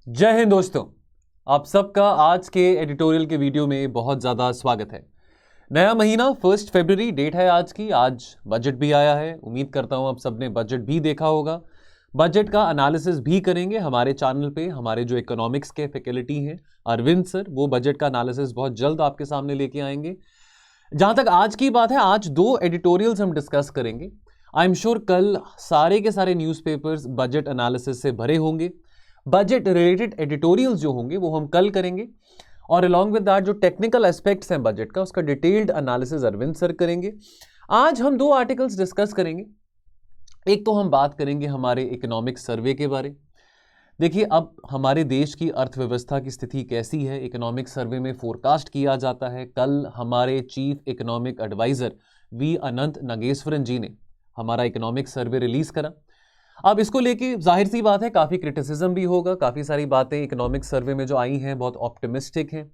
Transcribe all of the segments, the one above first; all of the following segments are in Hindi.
जय हिंद दोस्तों, आप सबका आज के एडिटोरियल के वीडियो में बहुत ज़्यादा स्वागत है। नया महीना 1 फरवरी डेट है आज की। आज बजट भी आया है। उम्मीद करता हूं आप सबने बजट भी देखा होगा। बजट का एनालिसिस भी करेंगे हमारे चैनल पे। हमारे जो इकोनॉमिक्स के फैकल्टी हैं अरविंद सर, वो बजट का एनालिसिस बहुत जल्द आपके सामने लेके आएंगे। जहां तक आज की बात है, आज 2 एडिटोरियल्स हम डिस्कस करेंगे। आई एम श्योर कल सारे के सारे न्यूज़पेपर्स बजट एनालिसिस से भरे होंगे। बजट रिलेटेड एडिटोरियल्स जो होंगे वो हम कल करेंगे, और अलॉन्ग विद दैट जो टेक्निकल एस्पेक्ट्स हैं बजट का, उसका डिटेल्ड एनालिसिस अरविंद सर करेंगे। आज हम 2 आर्टिकल्स डिस्कस करेंगे। एक तो हम बात करेंगे हमारे इकोनॉमिक सर्वे के बारे। देखिए, अब हमारे देश की अर्थव्यवस्था की स्थिति कैसी है, इकोनॉमिक सर्वे में फोरकास्ट किया जाता है। कल हमारे चीफ इकोनॉमिक एडवाइजर वी अनंत नागेश्वरन जी ने हमारा इकोनॉमिक सर्वे रिलीज करा। अब इसको लेके जाहिर सी बात है काफ़ी क्रिटिसिज्म भी होगा। काफ़ी सारी बातें इकोनॉमिक सर्वे में जो आई हैं बहुत ऑप्टिमिस्टिक हैं,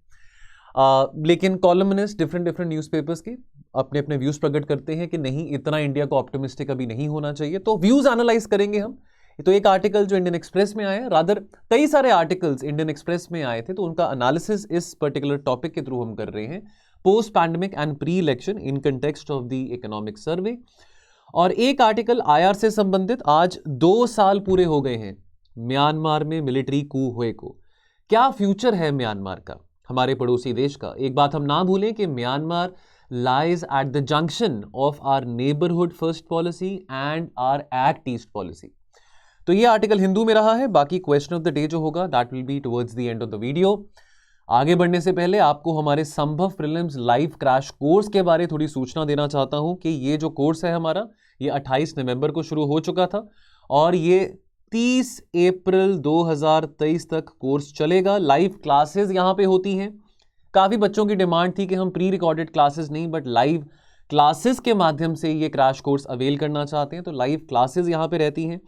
लेकिन कॉलमनिस्ट डिफरेंट न्यूज़पेपर्स के अपने अपने व्यूज़ प्रकट करते हैं कि नहीं, इतना इंडिया को ऑप्टिमिस्टिक अभी नहीं होना चाहिए। तो व्यूज़ एनालाइज करेंगे हम। तो एक आर्टिकल जो इंडियन एक्सप्रेस में आया, रादर कई सारे आर्टिकल्स इंडियन एक्सप्रेस में आए थे, तो उनका एनालिसिस इस पर्टिकुलर टॉपिक के थ्रू हम कर रहे हैं, post pandemic and pre election in context of the economic survey. और एक आर्टिकल आईआर से संबंधित, आज 2 साल पूरे हो गए हैं म्यांमार में मिलिट्री कू हुए को। क्या फ्यूचर है म्यांमार का, हमारे पड़ोसी देश का। एक बात हम ना भूलें कि Myanmar lies at the junction of our neighbourhood first policy and our act east policy. तो ये आर्टिकल हिंदू में रहा है। बाकी क्वेश्चन ऑफ द डे जो होगा that will be towards the end of the video. आगे बढ़ने से पहले आपको हमारे संभव प्रीलिम्स लाइव क्रैश कोर्स के बारे थोड़ी सूचना देना चाहता हूं कि ये जो कोर्स है हमारा, ये 28 नवंबर को शुरू हो चुका था और ये 30 अप्रैल 2023 तक कोर्स चलेगा। लाइव क्लासेस यहां पे होती हैं। काफ़ी बच्चों की डिमांड थी कि हम प्री रिकॉर्डेड क्लासेस नहीं बट लाइव क्लासेस के माध्यम से ये क्रैश कोर्स अवेल करना चाहते हैं। तो लाइव क्लासेस यहां पे रहती हैं,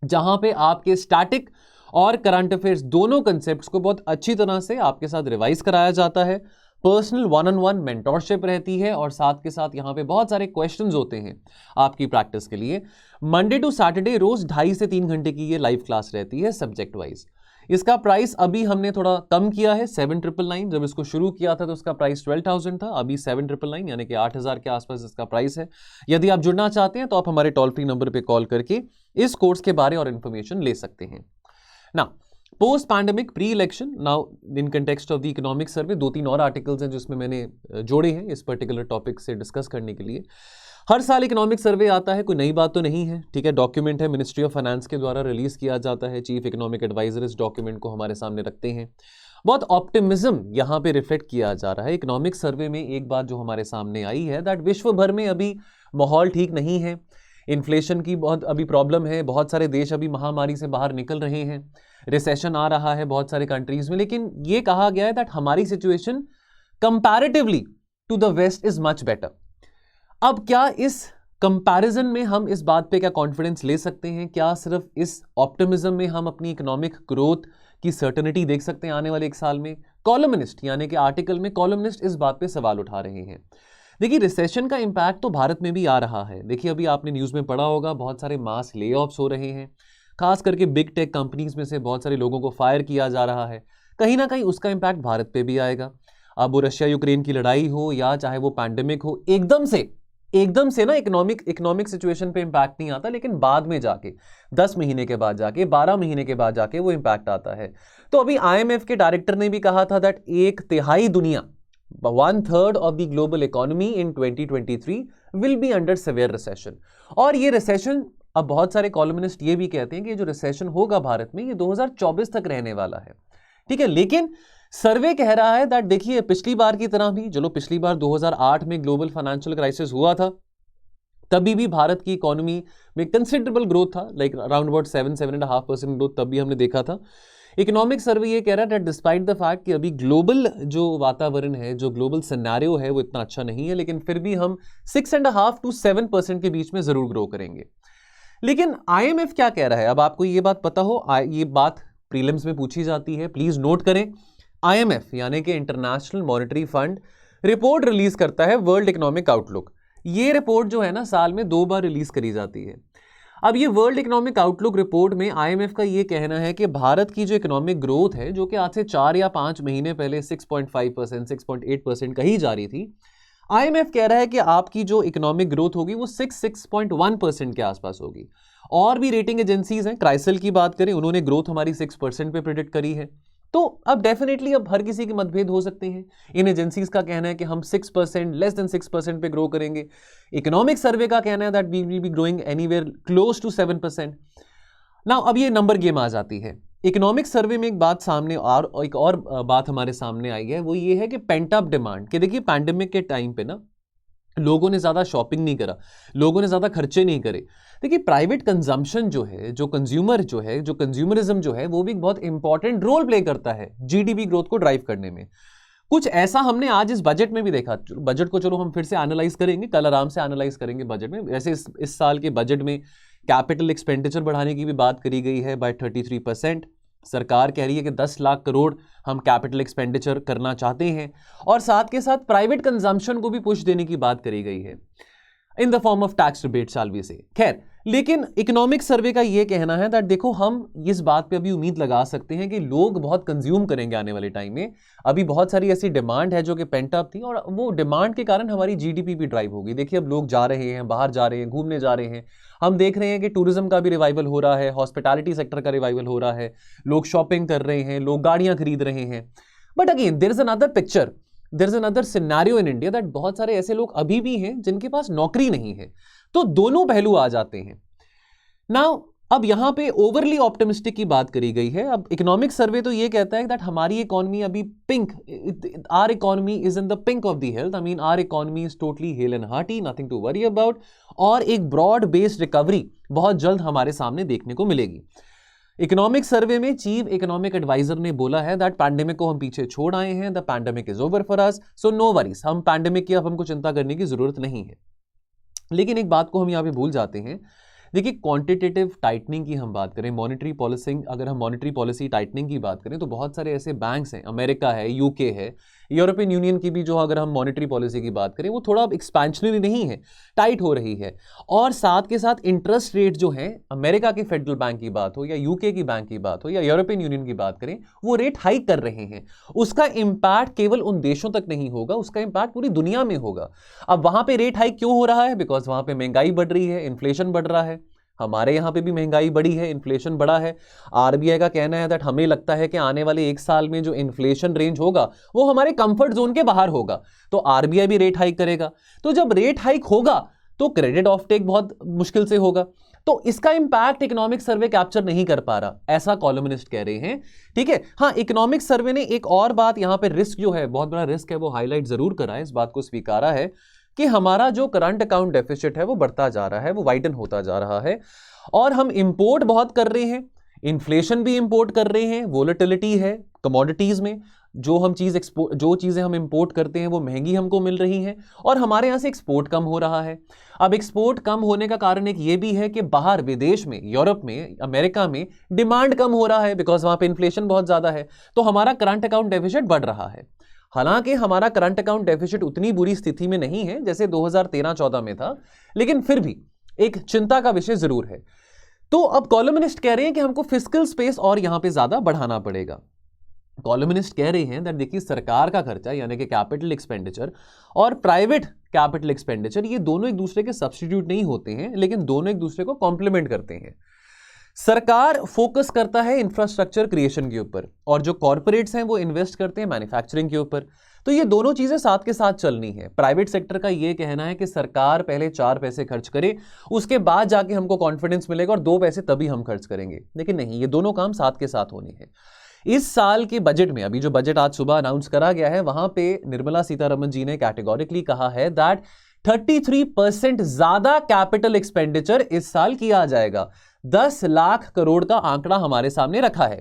जहां पे आपके स्टैटिक और करंट अफेयर्स दोनों कंसेप्ट्स को बहुत अच्छी तरह से आपके साथ रिवाइज कराया जाता है। पर्सनल 1-on-1 मेंटोरशिप रहती है और साथ के साथ यहाँ पे बहुत सारे क्वेश्चंस होते हैं आपकी प्रैक्टिस के लिए। मंडे टू सैटरडे रोज 2.5 से 3 घंटे की ये लाइव क्लास रहती है सब्जेक्ट वाइज। इसका प्राइस अभी हमने थोड़ा कम किया है, 7,999। जब इसको शुरू किया था तो इसका प्राइस 12,000 था, अभी 7,999 यानी कि 8,000 के आसपास इसका प्राइस है। यदि आप जुड़ना चाहते हैं तो आप हमारे टोल फ्री नंबर पर कॉल करके इस कोर्स के बारे और इन्फॉर्मेशन ले सकते हैं ना। Post pandemic pre election now in context of the economic survey, 2-3 और आर्टिकल्स हैं जिसमें मैंने जोड़े हैं इस पर्टिकुलर टॉपिक से डिस्कस करने के लिए। हर साल इकोनॉमिक सर्वे आता है, कोई नई बात तो नहीं है, ठीक है। डॉक्यूमेंट है, मिनिस्ट्री ऑफ फाइनेंस के द्वारा रिलीज किया जाता है। चीफ इकोनॉमिक एडवाइजर इस डॉक्यूमेंट को हमारे सामने रखते हैं। बहुत ऑप्टिमिज्म यहाँ पे रिफ्लेक्ट किया जा रहा है इकोनॉमिक सर्वे में। एक बात जो हमारे सामने आई है दैट विश्व भर में अभी माहौल ठीक नहीं है। इन्फ्लेशन की बहुत अभी प्रॉब्लम है। बहुत सारे देश अभी महामारी से बाहर निकल रहे हैं। रिसेशन आ रहा है बहुत सारे कंट्रीज में, लेकिन ये कहा गया है दैट हमारी situation comparatively to the west is much better. अब क्या इस कंपैरिजन में हम इस बात पे क्या कॉन्फिडेंस ले सकते हैं? क्या सिर्फ इस ऑप्टिमिज्म में हम अपनी इकोनॉमिक ग्रोथ की सर्टेनिटी देख सकते हैं आने वाले 1 साल में? कॉलमनिस्ट यानी कि आर्टिकल में कॉलमनिस्ट इस बात पे सवाल उठा रहे हैं। देखिए, रिसेशन का इंपैक्ट तो भारत में भी आ रहा है। देखिए, अभी आपने न्यूज़ में पढ़ा होगा बहुत सारे मास ले ऑफ्स हो रहे हैं। खास करके बिग टेक कंपनीज में से बहुत सारे लोगों को फायर किया जा रहा है। कहीं ना कहीं उसका इंपैक्ट भारत पे भी आएगा। अब वो रशिया यूक्रेन की लड़ाई हो या चाहे वो पैंडेमिक हो, एकदम से ना इकोनॉमिक सिचुएशन पे इंपैक्ट नहीं आता, लेकिन बाद में जाके 10 महीने के बाद जाके 12 महीने के बाद जाके वो इंपैक्ट आता है। तो अभी IMF के डायरेक्टर ने भी कहा था दैट 1/3 दुनिया, 1/3 of the global economy in 2023 will be under severe recession. और ये रिसेशन, अब बहुत सारे कॉलमनिस्ट ये भी कहते हैं कि जो रिसेशन होगा भारत में ये 2024 तक रहने वाला है, ठीक है। लेकिन सर्वे कह रहा है दैट देखिए, पिछली बार की तरह भी, चलो पिछली बार 2008 में ग्लोबल फाइनेंशियल क्राइसिस हुआ था, तभी भी भारत की इकोनॉमी में कंसिडरेबल ग्रोथ था, लाइक अराउंड अबाउट 7.5% ग्रोथ तब भी हमने देखा था। इकोनॉमिक सर्वे ये कह रहा है दैट डिस्पाइट द फैक्ट कि अभी ग्लोबल जो वातावरण है, जो ग्लोबल सिनेरियो है, वो इतना अच्छा नहीं है, लेकिन फिर भी हम 6.5 to 7% के बीच में जरूर ग्रो करेंगे। लेकिन IMF क्या कह रहा है? अब आपको ये बात पता हो, ये बात प्रीलिम्स में पूछी जाती है, प्लीज नोट करें। IMF यानी कि international monetary fund report release करता है, वर्ल्ड इकोनॉमिक आउटलुक। ये रिपोर्ट जो है ना, साल में 2 बार रिलीज करी जाती है। अब ये वर्ल्ड इकोनॉमिक आउटलुक रिपोर्ट में आईएमएफ का ये कहना है कि भारत की जो इकोनॉमिक ग्रोथ है, जो कि आज से 4 या 5 महीने पहले 6.5%, 6.8% कही जा रही थी, आईएमएफ कह रहा है कि आपकी जो इकोनॉमिक ग्रोथ होगी वो 6.1% के आसपास होगी। और भी रेटिंग एजेंसीज हैं, क्राइसिल की बात करें, उन्होंने ग्रोथ हमारी 6% पे प्रेडिक्ट करी है। तो अब डेफिनेटली अब हर किसी के मतभेद हो सकते हैं। इन एजेंसीज का कहना है कि हम 6%, लेस देन 6% पे ग्रो करेंगे। इकोनॉमिक सर्वे का कहना है that we will be growing anywhere close to 7%। Now अब ये नंबर गेम आ जाती है। इकोनॉमिक सर्वे में एक बात सामने और एक और बात हमारे सामने आई है, वो ये है कि पेंट अप डिमांड, कि देखिए पैंडेमिक के टाइम पे ना लोगों ने ज़्यादा शॉपिंग नहीं करा, लोगों ने ज़्यादा खर्चे नहीं करे। देखिए प्राइवेट कंजम्पशन जो है, जो कंज्यूमर जो है, जो कंज्यूमरिज्म जो है, वो भी बहुत इंपॉर्टेंट रोल प्ले करता है जीडीपी ग्रोथ को ड्राइव करने में। कुछ ऐसा हमने आज इस बजट में भी देखा। बजट को चलो हम फिर से एनालाइज करेंगे, कल आराम से एनालाइज करेंगे बजट में। वैसे इस साल के बजट में कैपिटल एक्सपेंडिचर बढ़ाने की भी बात करी गई है बाय 33%। सरकार कह रही है कि 10 लाख करोड़ हम कैपिटल एक्सपेंडिचर करना चाहते हैं, और साथ के साथ प्राइवेट कंजम्पशन को भी पुश देने की बात करी गई है in the form of tax rebate, shall we say. खैर, लेकिन इकोनॉमिक सर्वे का यह कहना है दैट देखो हम इस बात पे अभी उम्मीद लगा सकते हैं कि लोग बहुत कंज्यूम करेंगे आने वाले टाइम में। अभी बहुत सारी ऐसी डिमांड है जो कि पेंट अप थी, और वो डिमांड के कारण हमारी जीडीपी भी ड्राइव होगी। देखिए अब लोग जा रहे हैं, बाहर जा रहे हैं, घूमने जा रहे हैं। हम देख रहे हैं कि टूरिज्म का भी रिवाइवल हो रहा है, हॉस्पिटैलिटी सेक्टर का रिवाइवल हो रहा है, लोग शॉपिंग कर रहे हैं, लोग गाड़ियां खरीद रहे हैं। But again there is another picture, there is another scenario in India that बहुत सारे ऐसे लोग अभी भी हैं जिनके पास नौकरी नहीं है। तो दोनों पहलू आ जाते हैं। नाउ अब यहां पे ओवरली ऑप्टिमिस्टिक की बात करी गई है। अब इकोनॉमिक सर्वे तो ये कहता है दैट हमारी इकोनॉमी अभी pink, our economy is in the pink of the health, I mean our economy is totally hale and hearty, nothing to worry about, और एक ब्रॉड बेस्ड रिकवरी बहुत जल्द हमारे सामने देखने को मिलेगी। इकोनॉमिक सर्वे में चीफ इकोनॉमिक एडवाइजर ने बोला है दैट पैंडेमिक को हम पीछे छोड़ आए हैं, the pandemic is over for us, so no worries, हम पैंडेमिक की अब हमको चिंता करने की जरूरत नहीं है। लेकिन एक बात को हम यहां पे भूल जाते हैं। देखिए क्वांटिटेटिव टाइटनिंग की हम बात करें, मॉनेटरी पॉलिसी, अगर हम मॉनेटरी पॉलिसी टाइटनिंग की बात करें तो बहुत सारे ऐसे बैंक्स हैं, अमेरिका है, यूके है, यूरोपियन यूनियन की भी जो अगर हम मॉनेटरी पॉलिसी की बात करें वो थोड़ा एक्सपेंशनरी नहीं है, टाइट हो रही है। और साथ के साथ इंटरेस्ट रेट जो है, अमेरिका के फेडरल बैंक की बात हो या यूके की बैंक की बात हो या यूरोपियन यूनियन की बात करें, वो रेट हाइक कर रहे हैं। उसका इंपैक्ट केवल उन देशों तक नहीं होगा, उसका इंपैक्ट पूरी दुनिया में होगा। अब वहां पे रेट हाइक क्यों हो रहा है? बिकॉज वहां पे महंगाई बढ़ रही है, इन्फ्लेशन बढ़ रहा है। हमारे यहाँ पे भी महंगाई बढ़ी है, इन्फ्लेशन बढ़ा है। आरबीआई का कहना है दैट हमें लगता है कि आने वाले 1 साल में जो इन्फ्लेशन रेंज होगा वो हमारे कंफर्ट जोन के बाहर होगा, तो आरबीआई भी रेट हाइक करेगा। तो जब रेट हाइक होगा तो क्रेडिट ऑफ टेक बहुत मुश्किल से होगा। तो इसका इंपैक्ट इकोनॉमिक सर्वे कैप्चर नहीं कर पा रहा, ऐसा कॉलमनिस्ट कह रहे हैं। ठीक है, हाँ, इकोनॉमिक सर्वे ने एक और बात यहाँ पे रिस्क जो है, बहुत बड़ा रिस्क है, वो हाईलाइट जरूर करा है, इस बात को स्वीकारा है कि हमारा जो करंट अकाउंट डेफिसिट है वो बढ़ता जा रहा है, वो वाइडन होता जा रहा है, और हम इंपोर्ट बहुत कर रहे हैं, इन्फ्लेशन भी इंपोर्ट कर रहे हैं, वोलेटिलिटी है कमोडिटीज में, जो चीजें हम इंपोर्ट करते हैं वो महंगी हमको मिल रही हैं, और हमारे यहां से एक्सपोर्ट कम हो रहा है। अब एक्सपोर्ट कम होने का कारण एक ये भी है कि बाहर विदेश में, यूरोप में, अमेरिका में डिमांड कम हो रहा है, बिकॉज वहां पे इन्फ्लेशन बहुत ज्यादा है, तो हमारा करंट अकाउंट डेफिसिट बढ़ रहा है। हालांकि हमारा करंट अकाउंट डेफिसिट उतनी बुरी स्थिति में नहीं है जैसे 2013-14 में था, लेकिन फिर भी एक चिंता का विषय जरूर है। तो अब कॉलमनिस्ट कह रहे हैं कि हमको फिस्कल स्पेस और यहां पे ज्यादा बढ़ाना पड़ेगा। कॉलमनिस्ट कह रहे हैं दैट देखिए सरकार का खर्चा यानी कि कैपिटल एक्सपेंडिचर और प्राइवेट कैपिटल एक्सपेंडिचर, ये दोनों एक दूसरे के सब्स्टिट्यूट नहीं होते हैं, लेकिन दोनों एक दूसरे को कॉम्प्लीमेंट करते हैं। सरकार फोकस करता है इंफ्रास्ट्रक्चर क्रिएशन के ऊपर, और जो कॉर्पोरेट्स हैं वो इन्वेस्ट करते हैं मैन्युफैक्चरिंग के ऊपर। तो ये दोनों चीजें साथ के साथ चलनी है। प्राइवेट सेक्टर का ये कहना है कि सरकार पहले 4 पैसे खर्च करे, उसके बाद जाके हमको कॉन्फिडेंस मिलेगा और 2 पैसे तभी हम खर्च करेंगे, लेकिन नहीं, ये दोनों काम साथ के साथ होने हैं। इस साल के बजट में, अभी जो बजट आज सुबह अनाउंस करा गया है, वहां पे निर्मला सीतारमण जी ने कैटेगोरिकली कहा है दैट 33% ज्यादा कैपिटल एक्सपेंडिचर इस साल किया जाएगा। 10 लाख करोड़ का आंकड़ा हमारे सामने रखा है।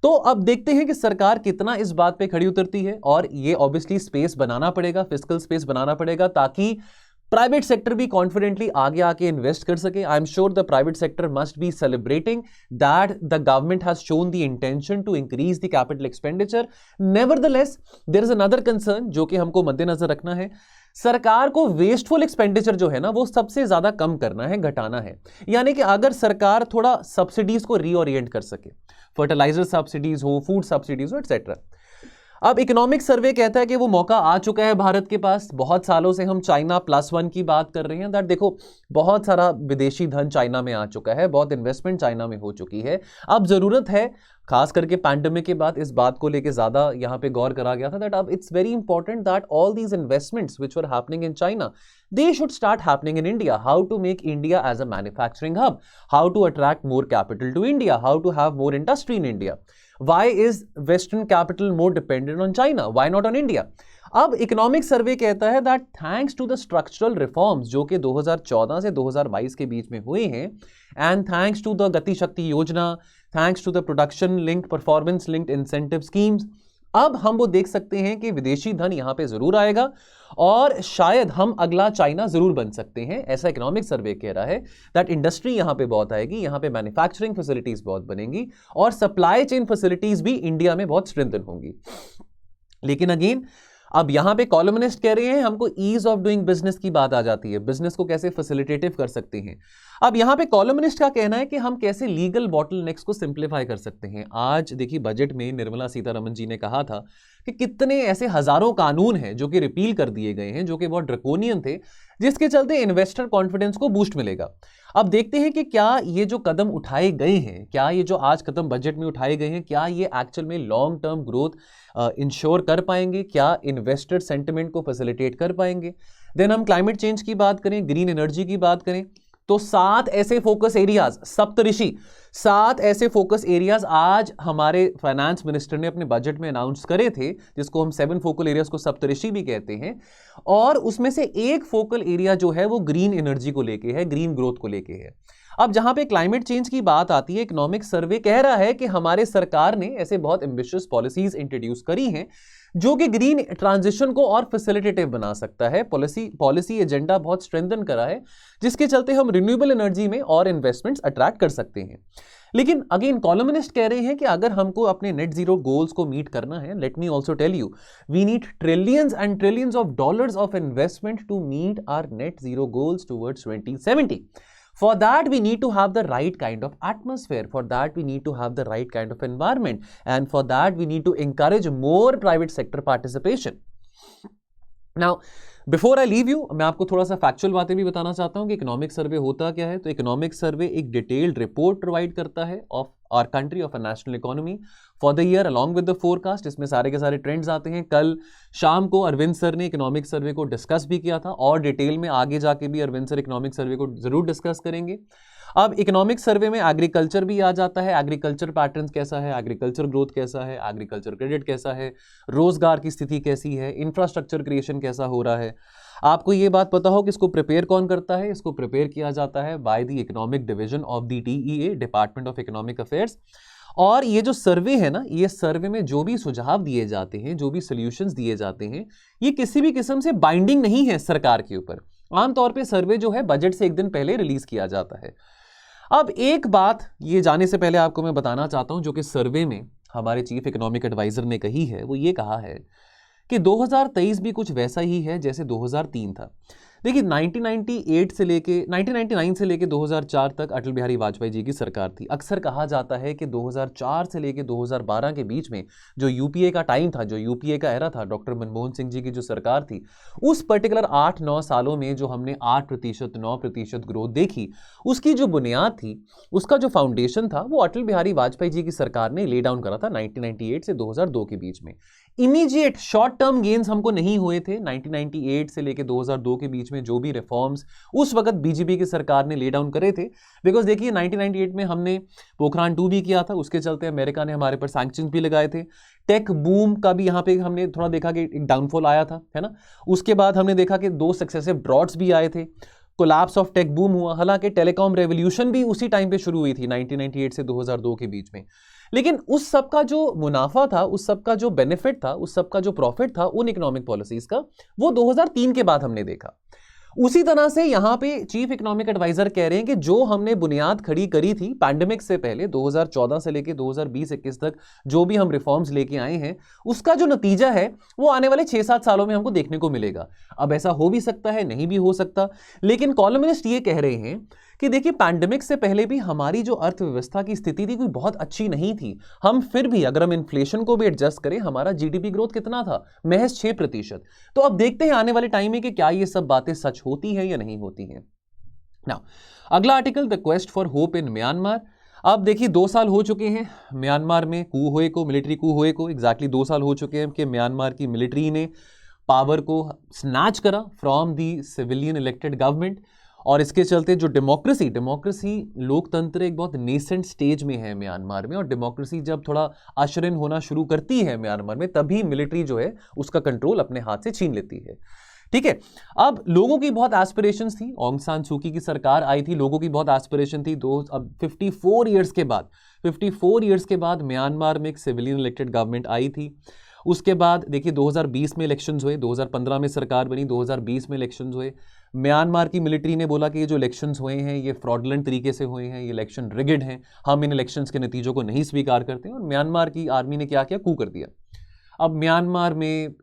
तो अब देखते हैं कि सरकार कितना इस बात पे खड़ी उतरती है, और ये ऑब्वियसली स्पेस बनाना पड़ेगा, फिस्कल स्पेस बनाना पड़ेगा, ताकि प्राइवेट सेक्टर भी कॉन्फिडेंटली आगे आके इन्वेस्ट कर सके। I am sure the private sector must be celebrating that the government has shown the intention to increase the capital expenditure. Nevertheless there is another concern जो कि हमको मद्देनजर रखना है। सरकार को वेस्टफुल एक्सपेंडिचर जो है ना वो सबसे ज्यादा कम करना है, घटाना है। यानी कि अगर सरकार थोड़ा सब्सिडीज को रीओरिएंट कर सके, फर्टिलाइजर सब्सिडीज हो, फूड सब्सिडीज हो, एटसेट्रा। अब इकोनॉमिक सर्वे कहता है कि वो मौका आ चुका है भारत के पास। बहुत सालों से हम चाइना +1 की बात कर रहे हैं, दैट देखो बहुत सारा विदेशी धन चाइना में आ चुका है, बहुत इन्वेस्टमेंट चाइना में हो चुकी है। अब जरूरत है, खास करके पैंडेमिक के बाद इस बात को लेकर ज्यादा यहां पे गौर करा गया था, दैट अब it's very important that all these investments which were happening in China they should start happening in India. How to make India as a manufacturing hub, how to attract more capital to India, how to have more industry in India. Why is Western capital more dependent on China? Why not on India? अब इकोनॉमिक सर्वे कहता है that thanks to the structural reforms जो कि 2014 से 2022 के बीच में हुए हैं, and thanks to the Gati Shakti Yojana, thanks to the production linked performance linked incentive schemes, अब हम वो देख सकते हैं कि विदेशी धन यहां पे जरूर आएगा और शायद हम अगला चाइना जरूर बन सकते हैं। ऐसा इकोनॉमिक सर्वे कह रहा है दैट इंडस्ट्री यहां पे बहुत आएगी, यहां पे मैन्युफैक्चरिंग फैसिलिटीज बहुत बनेंगी और सप्लाई चेन फैसिलिटीज भी इंडिया में बहुत स्ट्रेंथन होंगी। लेकिन अगेन अब यहां पे कॉलमनिस्ट कह रहे हैं हमको ईज ऑफ डूइंग बिजनेस की बात आ जाती है, बिजनेस को कैसे फैसिलिटेटिव कर सकते हैं। अब यहां पे कॉलमनिस्ट का कहना है कि हम कैसे लीगल बॉटलनेक्स को सिंप्लीफाई कर सकते हैं। आज देखिए बजट में निर्मला सीतारमण जी ने कहा था कि कितने ऐसे हजारों कानून हैं जो कि रिपील कर दिए गए हैं, जो कि बहुत ड्रकोनियन थे, जिसके चलते इन्वेस्टर कॉन्फिडेंस को बूस्ट मिलेगा। अब देखते हैं कि क्या ये जो कदम उठाए गए हैं, क्या ये जो आज कदम बजट में उठाए गए हैं, क्या ये एक्चुअल में लॉन्ग टर्म ग्रोथ इंश्योर कर पाएंगे, क्या इन्वेस्टर सेंटिमेंट को फैसिलिटेट कर पाएंगे। देन हम क्लाइमेट चेंज की बात करें, ग्रीन एनर्जी की बात करें, तो 7 ऐसे फोकस एरियाज, सप्तऋषि 7 ऐसे फोकस एरियाज आज हमारे फाइनेंस मिनिस्टर ने अपने बजट में अनाउंस करे थे, जिसको हम 7 फोकल एरियाज को सप्तऋषि भी कहते हैं। और उसमें से एक फोकल एरिया जो है वो ग्रीन एनर्जी को लेके है, ग्रीन ग्रोथ को लेके है। अब जहां पे क्लाइमेट चेंज की बात आती है, इकोनॉमिक सर्वे कह रहा है कि हमारे सरकार ने ऐसे बहुत एम्बिशियस पॉलिसीज इंट्रोड्यूस करी हैं जो कि ग्रीन ट्रांजिशन को और फैसिलिटेटिव बना सकता है। पॉलिसी एजेंडा बहुत स्ट्रेंथन करा है, जिसके चलते हम रिन्यूएबल एनर्जी में और इन्वेस्टमेंट्स अट्रैक्ट कर सकते हैं। लेकिन अगेन कॉलमनिस्ट कह रहे हैं कि अगर हमको अपने नेट जीरो गोल्स को मीट करना है, let me also tell you, we need trillions and trillions of dollars of investment to meet our net zero goals towards 2070. For that, we need to have the right kind of atmosphere. For that, we need to have the right kind of environment. And for that, we need to encourage more private sector participation. Now, before I leave you, मैं आपको थोड़ा सा फैक्चुअल बातें भी बताना चाहता हूं कि इकोनॉमिक सर्वे होता क्या है। तो इकोनॉमिक सर्वे एक डिटेल्ड रिपोर्ट प्रोवाइड करता है of our country, of a national economy for the year along with the forecast. इसमें सारे के सारे ट्रेंड्स आते हैं। कल शाम को अरविंद सर ने इकोनॉमिक सर्वे को डिस्कस भी किया था और डिटेल में आगे जाके भी अरविंद सर इकोनॉमिक सर्वे को जरूर डिस्कस करेंगे। अब इकोनॉमिक सर्वे में एग्रीकल्चर भी आ जाता है, एग्रीकल्चर पैटर्न कैसा है, एग्रीकल्चर ग्रोथ कैसा है, एग्रीकल्चर क्रेडिट कैसा है, रोजगार की स्थिति कैसी है, इंफ्रास्ट्रक्चर क्रिएशन कैसा हो रहा है। आपको ये बात पता हो कि इसको प्रिपेयर कौन करता है? इसको प्रिपेयर किया जाता है by the economic division of the DEA, department of economic affairs. और ये जो सर्वे है ना, ये सर्वे में जो भी सुझाव दिए जाते हैं, जो भी सोल्यूशंस दिए जाते हैं, ये किसी भी किस्म से बाइंडिंग नहीं है सरकार के ऊपर। आमतौर पे सर्वे जो है बजट से एक दिन पहले रिलीज किया जाता है। अब एक बात ये जाने से पहले आपको मैं बताना चाहता हूं, जो कि सर्वे में हमारे चीफ इकोनॉमिक एडवाइजर ने कही है, वो ये कहा है कि 2023 भी कुछ वैसा ही है जैसे 2003 था। देखिए 1998 से लेके 1999 से लेके 2004 तक अटल बिहारी वाजपेयी जी की सरकार थी। अक्सर कहा जाता है कि 2004 से लेके 2012 के बीच में जो यूपीए का टाइम था, जो यूपीए का एरा था, डॉक्टर मनमोहन सिंह जी की जो सरकार थी, उस पर्टिकुलर 8-9 सालों में जो हमने 8%, 9% ग्रोथ देखी, उसकी जो बुनियाद थी, उसका जो फाउंडेशन था, वो अटल बिहारी वाजपेयी जी की सरकार ने ले डाउन करा था 1998 से 2002 के बीच में। इमीडिएट शॉर्ट टर्म गेन्स हमको नहीं हुए थे 1998 से लेके 2002 के बीच में। जो भी रिफॉर्म्स उस वक्त बीजेपी की सरकार ने ले डाउन करे थे, बिकॉज देखिए 1998 में हमने पोखरान 2 भी किया था, उसके चलते अमेरिका ने हमारे पर सैंक्शंस भी लगाए थे। टेक बूम का भी यहाँ पे हमने थोड़ा देखा कि एक डाउनफॉल आया था, है ना। उसके बाद हमने देखा कि 2 सक्सेसिव ड्रॉट्स भी आए थे, कोलैप्स ऑफ टेक बूम हुआ। हालांकि टेलीकॉम रेवोल्यूशन भी उसी टाइम पे शुरू हुई थी 1998 से 2002 के बीच में। लेकिन उस सब का जो मुनाफा था, उस सब का जो बेनिफिट था, उस सब का जो प्रॉफिट था उन इकोनॉमिक पॉलिसीज का, वो 2003 के बाद हमने देखा। उसी तरह से यहां पे चीफ इकोनॉमिक एडवाइजर कह रहे हैं कि जो हमने बुनियाद खड़ी करी थी पैंडेमिक से पहले 2014 से लेके 2020-21 तक जो भी हम रिफॉर्म्स लेके आए हैं, उसका जो नतीजा है वो आने वाले 6-7 सालों में हमको देखने को मिलेगा। अब ऐसा हो भी सकता है, नहीं भी हो सकता, लेकिन कॉलमनिस्ट ये कह रहे हैं कि देखिए पैंडेमिक से पहले भी हमारी जो अर्थव्यवस्था की स्थिति थी कोई बहुत अच्छी नहीं थी। हम फिर भी अगर हम इन्फ्लेशन को भी एडजस्ट करें, हमारा जीडीपी ग्रोथ कितना था, महज 6%। तो अब देखते हैं आने वाले टाइम में कि क्या ये सब बातें सच होती हैं या नहीं होती हैं। नाउ अगला article, the quest for hope in Myanmar. अब देखिए 2 साल हो चुके हैं म्यांमार में कू हुए को, मिलिट्री कू हुए को एग्जैक्टली 2 साल हो चुके हैं कि म्यांमार की मिलिट्री ने पावर को स्नैच करा from the civilian elected government. और इसके चलते जो डेमोक्रेसी लोकतंत्र एक बहुत नेसेंट स्टेज में है म्यांमार में, और डेमोक्रेसी जब थोड़ा अशर इन होना शुरू करती है म्यांमार में, तभी मिलिट्री जो है उसका कंट्रोल अपने हाथ से छीन लेती है। ठीक है, अब लोगों की बहुत एस्पिरेशंस थी, ऑन्ग सान सू की सरकार आई थी, लोगों की बहुत एस्पिरेशन थी। अब 54 इयर्स के बाद म्यांमार में एक सिविलियन इलेक्टेड गवर्नमेंट आई थी। उसके बाद देखिए 2020 में इलेक्शंस हुए, 2015 में सरकार बनी, 2020 में इलेक्शंस हुए। म्यांमार की मिलिट्री ने बोला कि ये जो इलेक्शंस हुए हैं ये फ्रॉडलेंट तरीके से हुए हैं, ये इलेक्शन रिगिड हैं, हम इन इलेक्शंस के नतीजों को नहीं स्वीकार करते हैं। और म्यांमार की आर्मी ने क्या किया, कू कर दिया। अब म्यांमार में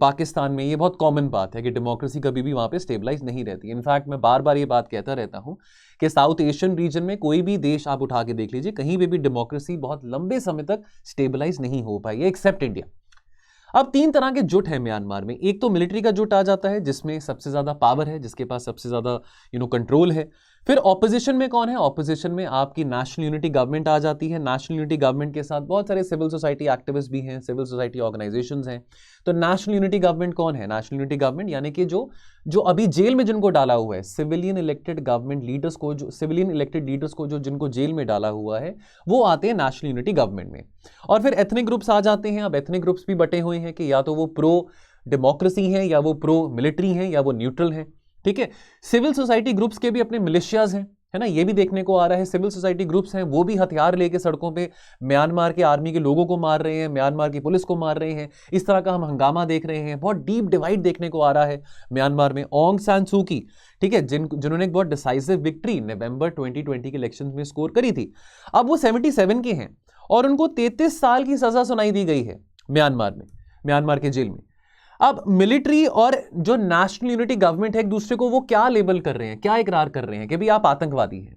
पाकिस्तान में ये बहुत कॉमन बात है कि डेमोक्रेसी कभी भी वहाँ पे स्टेबलाइज नहीं रहती। इनफैक्ट मैं बार बार ये बात कहता रहता हूँ कि साउथ एशियन रीजन में कोई भी देश आप उठा के देख लीजिए, कहीं भी डेमोक्रेसी बहुत लंबे समय तक स्टेबलाइज नहीं हो पाई है, एक्सेप्ट इंडिया। अब 3 तरह के जुट है म्यांमार में। एक तो मिलिट्री का जुट आ जाता है जिसमें सबसे ज्यादा पावर है, जिसके पास सबसे ज्यादा कंट्रोल है। फिर ऑपोजिशन में कौन है, ऑपोजिशन में आपकी नेशनल यूनिटी गवर्नमेंट आ जाती है। नेशनल यूनिटी गवर्नमेंट के साथ बहुत सारे सिविल सोसाइटी एक्टिविस्ट भी हैं, सिविल सोसाइटी ऑर्गेनाइजेशंस हैं। तो नेशनल यूनिटी गवर्नमेंट कौन है, नेशनल यूनिटी गवर्नमेंट यानी कि जो अभी जेल में जिनको डाला हुआ है, सिविलियन इलेक्टेड गवर्नमेंट लीडर्स को, जो सिविलियन इलेक्टेड लीडर्स को जो जिनको जेल में डाला हुआ है, वो आते हैं नेशनल यूनिटी गवर्नमेंट में। और फिर एथनिक ग्रुप्स आ जाते हैं। अब एथनिक ग्रुप्स भी बटे हुए हैं कि या तो वो प्रो डेमोक्रेसी हैं, या वो प्रो मिलिट्री हैं, या वो न्यूट्रल हैं। ठीक है, सिविल सोसाइटी ग्रुप्स के भी अपने मिलिशियाज हैं, है ना, ये भी देखने को आ रहा है। सिविल सोसाइटी ग्रुप्स हैं, वो भी हथियार लेके सड़कों पे म्यांमार के आर्मी के लोगों को मार रहे हैं, म्यांमार की पुलिस को मार रहे हैं। इस तरह का हम हंगामा देख रहे हैं, बहुत डीप डिवाइड देखने को आ रहा है म्यांमार में। ऑन्ग सान सू की, ठीक है, जिन्होंने एक बहुत डिसाइसिव विक्ट्री नवंबर 2020 के इलेक्शन में स्कोर करी थी, अब वो 77 के हैं और उनको 33 साल की सजा सुनाई दी गई है म्यांमार के जेल में। अब मिलिट्री और जो नेशनल यूनिटी गवर्नमेंट है एक दूसरे को वो क्या लेबल कर रहे हैं, क्या इकरार कर रहे हैं कि भाई आप आतंकवादी हैं।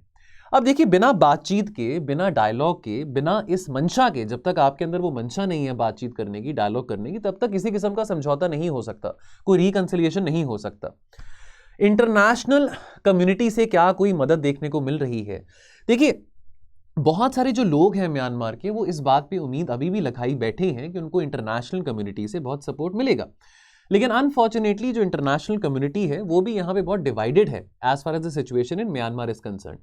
अब देखिए बिना बातचीत के, बिना डायलॉग के, बिना इस मंशा के, जब तक आपके अंदर वो मंशा नहीं है बातचीत करने की, डायलॉग करने की, तब तक किसी किस्म का समझौता नहीं हो सकता, कोई रिकंसिलिएशन नहीं हो सकता। इंटरनेशनल कम्युनिटी से क्या कोई मदद देखने को मिल रही है? देखिए बहुत सारे जो लोग हैं म्यांमार के, वो इस बात पे उम्मीद अभी भी लगाई बैठे हैं कि उनको इंटरनेशनल कम्युनिटी से बहुत सपोर्ट मिलेगा। लेकिन अनफॉर्चुनेटली जो इंटरनेशनल कम्युनिटी है वो भी यहाँ पे बहुत डिवाइडेड है as far as the situation in Myanmar is concern.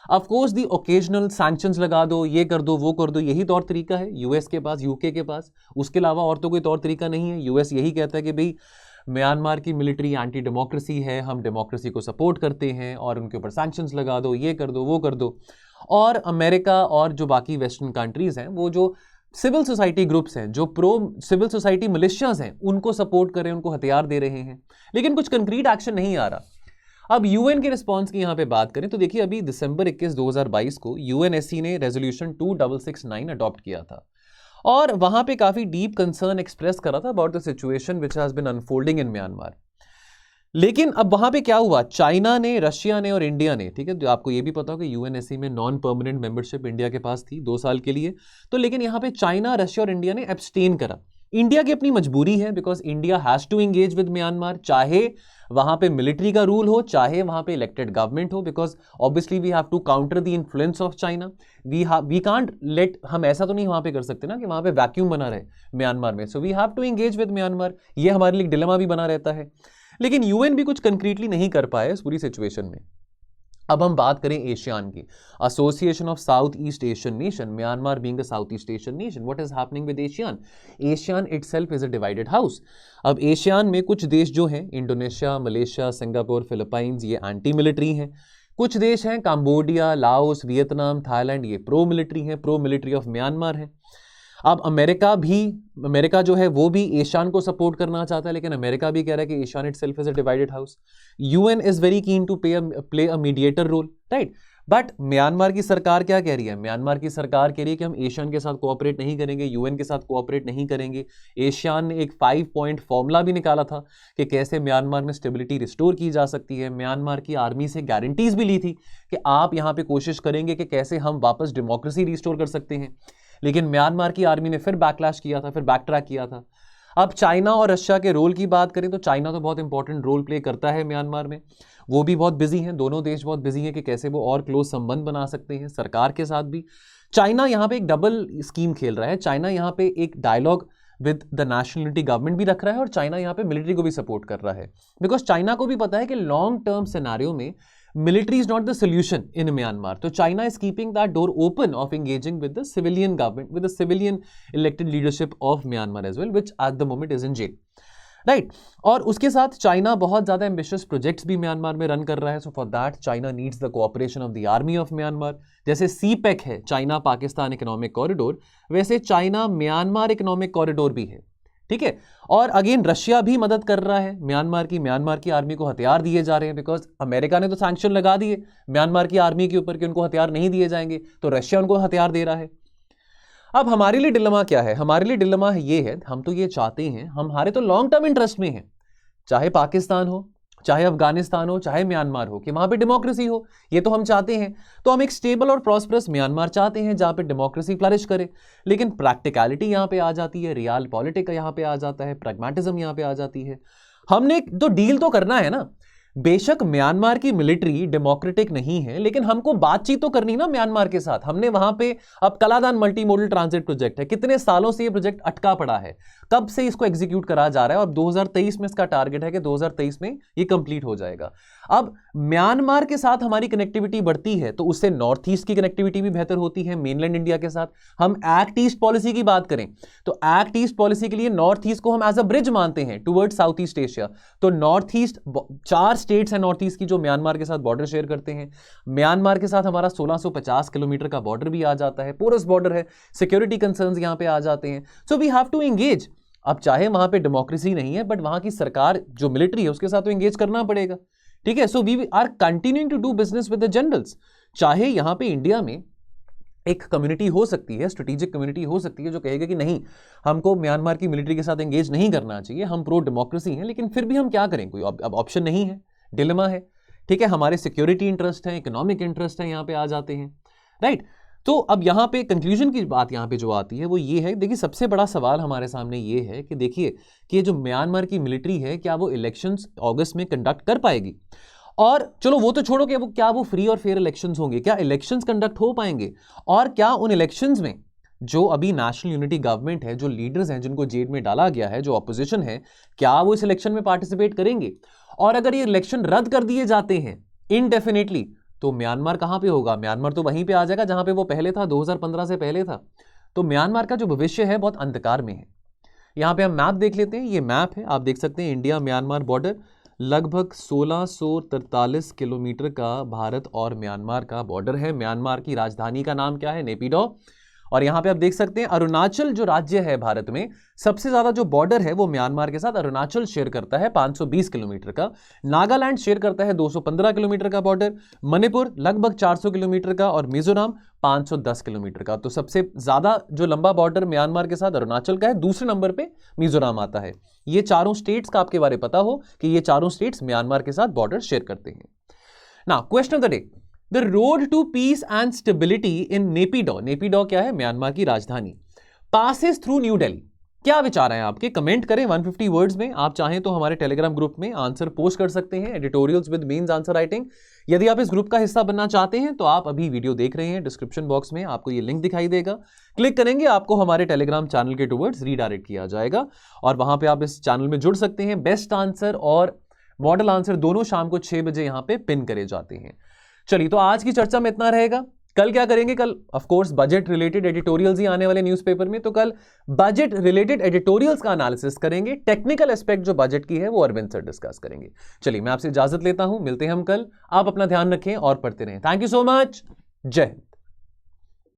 Of course the occasional sanctions लगा दो, ये कर दो, वो कर दो, यही तौर तरीका है यूएस के पास, यूके के पास, उसके अलावा और तो कोई तौर तरीका नहीं है। यूएस यही कहता है कि भाई म्यांमार की मिलिट्री एंटी डेमोक्रेसी है, हम डेमोक्रेसी को सपोर्ट करते हैं और उनके ऊपर सैंक्शंस लगा दो, ये कर दो, वो कर दो। और अमेरिका और जो बाकी वेस्टर्न कंट्रीज हैं वो जो सिविल सोसाइटी ग्रुप्स हैं, जो प्रो सिविल सोसाइटी मिलिशियाज हैं, उनको सपोर्ट कर रहे हैं, उनको हथियार दे रहे हैं, लेकिन कुछ कंक्रीट एक्शन नहीं आ रहा। अब यूएन के रिस्पांस की यहां पे बात करें तो देखिए अभी दिसंबर 21, 2022 को यूएनएससी ने रेजोल्यूशन 2669 अडॉप्ट किया था और वहां पे काफी डीप कंसर्न एक्सप्रेस करा था about the situation which has been unfolding in Myanmar. लेकिन अब वहां पे क्या हुआ, चाइना ने, रशिया ने और इंडिया ने, ठीक है, जो आपको ये भी पता हो कि यूएनएससी में नॉन परमानेंट मेंबरशिप इंडिया के पास थी 2 साल के लिए, तो लेकिन यहां पे चाइना, रशिया और इंडिया ने एब्सटेन करा। इंडिया की अपनी मजबूरी है because India has to engage with Myanmar, चाहे वहां पे मिलिट्री का रूल हो, चाहे वहां पे इलेक्टेड गवर्नमेंट हो, because obviously we have to counter the influence of China. We can't let, हम ऐसा तो नहीं वहां पे कर सकते ना कि वहां पे वैक्यूम बना रहे म्यांमार में, so we have to engage with Myanmar. ये हमारे लिए डिलेमा भी बना रहता है। लेकिन यूएन भी कुछ कंक्रीटली नहीं कर पाए इस पूरी सिचुएशन में। अब हम बात करें एशियान की, Association of South East Asian nation, Myanmar being the South East Asian nation, what is happening with ASEAN? ASEAN itself is a divided house. अब एशियान में कुछ देश जो हैं, इंडोनेशिया, मलेशिया, सिंगापुर, फिलीपाइंस, ये एंटी मिलिट्री हैं। कुछ देश हैं कंबोडिया, लाओस, वियतनाम, थाईलैंड, ये प्रो मिलिट्री हैं, प्रो मिलिट्री ऑफ म्यांमार है। अब अमेरिका जो है वो भी एशियान को सपोर्ट करना चाहता है, लेकिन अमेरिका भी कह रहा है कि ASEAN itself is a divided house. UN is very keen to play a mediator role, right. But Myanmar की सरकार क्या कह रही है? म्यांमार की सरकार कह रही है कि हम एशियन के साथ कोऑपरेट नहीं करेंगे, यूएन के साथ कोऑपरेट नहीं करेंगे। एशियन ने एक 5 पॉइंट फॉर्मूला भी निकाला था कि कैसे म्यांमार में स्टेबिलिटी रिस्टोर की जा सकती है। म्यांमार की आर्मी से गारंटीज भी ली थी कि आप यहां पे कोशिश करेंगे कि कैसे हम वापस डेमोक्रेसी रिस्टोर कर सकते हैं, लेकिन म्यांमार की आर्मी ने फिर बैकलैश किया था, फिर बैकट्रैक किया था। अब चाइना और रशिया के रोल की बात करें तो चाइना तो बहुत इंपॉर्टेंट रोल प्ले करता है म्यांमार में, वो भी बहुत बिजी हैं, दोनों देश बहुत बिजी हैं कि कैसे वो और क्लोज संबंध बना सकते हैं सरकार के साथ भी। चाइना यहाँ पे एक डबल स्कीम खेल रहा है, चाइना यहाँ पे एक dialogue with the National Unity Government भी रख रहा है और चाइना यहाँ पे मिलिट्री को भी सपोर्ट कर रहा है, बिकॉज चाइना को भी पता है कि लॉन्ग टर्म सिनेरियो में military is not the solution in Myanmar. So China is keeping that door open of engaging with the civilian government, with the civilian elected leadership of Myanmar as well, which at the moment is in jail. Right? और उसके साथ चाइना बहुत ज़्यादा एम्बिशियस प्रोजेक्ट्स भी म्यांमार में रन कर रहा है। So for that China needs the cooperation of the army of Myanmar. जैसे सीपैक है चाइना पाकिस्तान इकोनॉमिक कॉरिडोर, वैसे चाइना म्यांमार इकोनॉमिक कॉरिडोर भी है, ठीक है। और अगेन रशिया भी मदद कर रहा है म्यांमार की आर्मी को हथियार दिए जा रहे हैं, बिकॉज अमेरिका ने तो सैंक्शन लगा दिए म्यांमार की आर्मी के ऊपर कि उनको हथियार नहीं दिए जाएंगे, तो रशिया उनको हथियार दे रहा है। अब हमारे लिए डिलेमा क्या है? हमारे लिए डिलेमा ये है, हम तो ये चाहते हैं, हमारे तो लॉन्ग टर्म इंटरेस्ट में है, चाहे पाकिस्तान हो, चाहे अफगानिस्तान हो, चाहे म्यांमार हो, कि वहां पे डेमोक्रेसी हो, ये तो हम चाहते हैं। तो हम एक स्टेबल और प्रॉस्परस म्यांमार चाहते हैं जहां पे डेमोक्रेसी फ्लरिश करे, लेकिन प्रैक्टिकलिटी यहां पे आ जाती है, रियल पॉलिटिक्स यहां पे आ जाता है, प्रैग्मेटिज्म यहां पे आ जाती है। हमने तो डील तो करना है ना, बेशक म्यांमार की मिलिट्री डेमोक्रेटिक नहीं है, लेकिन हमको बातचीत तो करनी ना म्यांमार के साथ। हमने वहां पे अब Kaladan multi modal transit project है, कितने सालों से ये प्रोजेक्ट अटका पड़ा है, कब से इसको एग्जीक्यूट करा जा रहा है, और 2023 में इसका टारगेट है कि 2023 में ये कंप्लीट हो जाएगा। अब म्यांमार के साथ हमारी कनेक्टिविटी बढ़ती है तो उससे नॉर्थ ईस्ट की कनेक्टिविटी भी बेहतर होती है मेनलैंड इंडिया के साथ। हम एक्ट ईस्ट पॉलिसी की बात करें तो एक्ट ईस्ट पॉलिसी के लिए नॉर्थ ईस्ट को हम एज अ ब्रिज मानते हैं टुवर्ड साउथ ईस्ट एशिया। तो नॉर्थ ईस्ट 4 स्टेट्स हैं नॉर्थ ईस्ट की जो म्यांमार के साथ बॉर्डर शेयर करते हैं। म्यांमार के साथ हमारा 1650 किलोमीटर का बॉर्डर भी आ जाता है, पोरस बॉर्डर है, सिक्योरिटी कंसर्न्स यहां पे आ जाते हैं। So we have to engage. अब चाहे वहां पे डेमोक्रेसी नहीं है, बट वहां की सरकार जो मिलिट्री है उसके साथ तो एंगेज करना पड़ेगा, ठीक है। So we are continuing to do business with the generals. चाहे यहां पे इंडिया में एक कम्युनिटी हो सकती है, स्ट्रेटेजिक कम्युनिटी हो सकती है जो कहेगा कि नहीं, हमको म्यांमार की मिलिट्री के साथ एंगेज नहीं करना चाहिए, हम प्रो डेमोक्रेसी हैं, लेकिन फिर भी हम क्या करें, कोई अब ऑप्शन नहीं है, डिलेमा है, ठीक है। हमारे सिक्योरिटी इंटरेस्ट है, इकोनॉमिक इंटरेस्ट है, यहां पे आ जाते हैं, राइट। तो अब यहां पे कंक्लूजन की बात यहां पे जो आती है वो ये है, देखिए सबसे बड़ा सवाल हमारे सामने ये है कि देखिए कि जो म्यांमार की मिलिट्री है क्या वो इलेक्शंस अगस्त में कंडक्ट कर पाएगी, और चलो वो तो छोड़ो कि वो क्या वो फ्री और फेयर इलेक्शंस होंगे, क्या इलेक्शंस कंडक्ट हो पाएंगे, और क्या उन इलेक्शंस में जो अभी नेशनल यूनिटी गवर्नमेंट है, जो लीडर्स हैं जिनको जेल में डाला गया है, जो ऑपोजिशन है, क्या वो इस इलेक्शन में पार्टिसिपेट करेंगे। और अगर ये इलेक्शन रद्द कर दिए जाते हैं इनडेफिनेटली तो म्यांमार कहां पे होगा? म्यांमार तो वहीं पे आ जाएगा जहां पे वो पहले था, 2015 से पहले था। तो म्यांमार का जो भविष्य है बहुत अंधकार में है। यहां पे हम मैप देख लेते हैं, ये मैप है, आप देख सकते हैं इंडिया म्यांमार बॉर्डर लगभग 1643 किलोमीटर का भारत और म्यांमार का बॉर्डर है। म्यांमार की राजधानी का नाम क्या है? नेपिडो। और यहां पे आप देख सकते हैं अरुणाचल जो राज्य है भारत में, सबसे ज्यादा जो बॉर्डर है वो म्यांमार के साथ अरुणाचल शेयर करता है 520 किलोमीटर का। नागालैंड शेयर करता है 215 किलोमीटर का बॉर्डर, मणिपुर लगभग 400 किलोमीटर का, और मिजोरम 510 किलोमीटर का। तो सबसे ज्यादा जो लंबा बॉर्डर म्यांमार के साथ अरुणाचल का है, दूसरे नंबर पे मिजोरम आता है। ये चारों स्टेट्स का आपके बारे में पता हो कि ये चारों स्टेट्स म्यांमार के साथ बॉर्डर शेयर करते हैं। Now question of the day, the road to peace and stability in Naypyidaw, Naypyidaw क्या है? म्यांमार की राजधानी, पासेस थ्रू न्यू दिल्ली। क्या विचार है आपके? कमेंट करें 150 वर्ड्स में। आप चाहें तो हमारे टेलीग्राम ग्रुप में आंसर पोस्ट कर सकते हैं, editorials with means answer writing. यदि आप इस ग्रुप का हिस्सा बनना चाहते हैं तो आप अभी वीडियो देख रहे हैं, डिस्क्रिप्शन बॉक्स में आपको ये लिंक दिखाई देगा, क्लिक करेंगे, आपको हमारे टेलीग्राम चैनल के टुवर्ड्स रीडायरेक्ट किया जाएगा, और वहां पे आप इस चैनल में जुड़ सकते हैं। बेस्ट आंसर और मॉडल आंसर दोनों शाम को 6 बजे यहां पे पिन करे जाते हैं। चलिए, तो आज की चर्चा में इतना रहेगा। कल क्या करेंगे? कल of course budget related editorials ही आने वाले न्यूज़पेपर में, तो कल बजट रिलेटेड एडिटोरियल्स का एनालिसिस करेंगे। टेक्निकल एस्पेक्ट जो बजट की है वो अरविंद सर डिस्कस करेंगे। चलिए, मैं आपसे इजाजत लेता हूं, मिलते हैं हम कल। आप अपना ध्यान रखें और पढ़ते रहें। Thank you so much. जय हिंद।